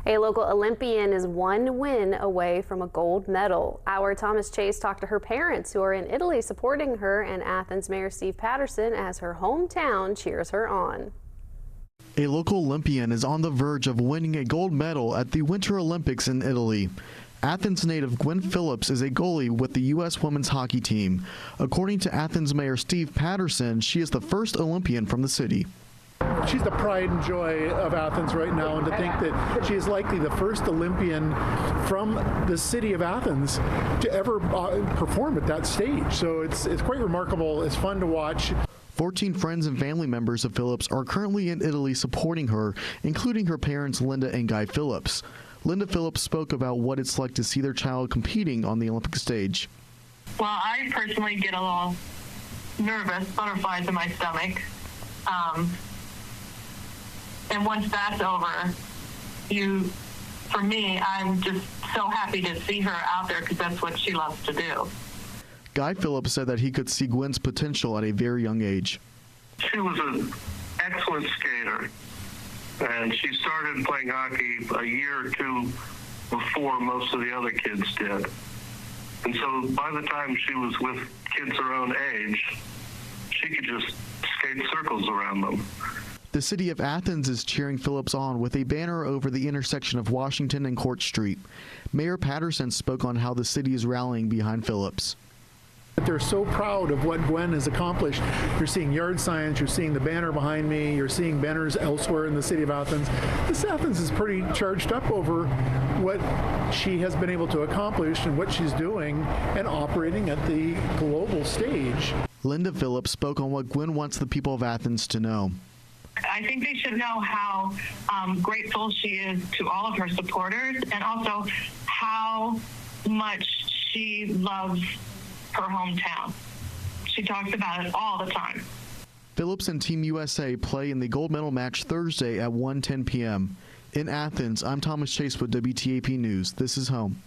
A local Olympian is one win away from a gold medal. Our Thomas Chase talked to her parents who are in Italy supporting her, and Athens Mayor Steve Patterson as her hometown cheers her on. A local Olympian is on the verge of winning a gold medal at the Winter Olympics in Italy. Athens native Gwen Phillips is a goalie with the U.S. women's hockey team. According to Athens Mayor Steve Patterson, she is the first Olympian from the city. She's the pride and joy of Athens right now, and to think that she is likely the first Olympian from the city of Athens to ever perform at that stage. So it's quite remarkable. It's fun to watch. 14 friends and family members of Phillips are currently in Italy supporting her, including her parents Linda and Guy Phillips. Linda Phillips spoke about what it's like to see their child competing on the Olympic stage. Well, I personally get a little nervous, butterflies in my stomach. And once that's over, for me, I'm just so happy to see her out there because that's what she loves to do. Guy Phillips said that he could see Gwen's potential at a very young age. She was an excellent skater, and she started playing hockey a year or two before most of the other kids did. And so by the time she was with kids her own age, she could just skate circles around them. The city of Athens is cheering Phillips on with a banner over the intersection of Washington and Court Street. Mayor Patterson spoke on how the city is rallying behind Phillips. They're so proud of what Gwen has accomplished. You're seeing yard signs, you're seeing the banner behind me, you're seeing banners elsewhere in the city of Athens. This Athens is pretty charged up over what she has been able to accomplish and what she's doing and operating at the global stage. Linda Phillips spoke on what Gwen wants the people of Athens to know. I think they should know how grateful she is to all of her supporters, and also how much she loves her hometown. She talks about it all the time. Phillips and Team USA play in the gold medal match Thursday at 1:10 p.m. In Athens, I'm Thomas Chase with WTAP News. This is home.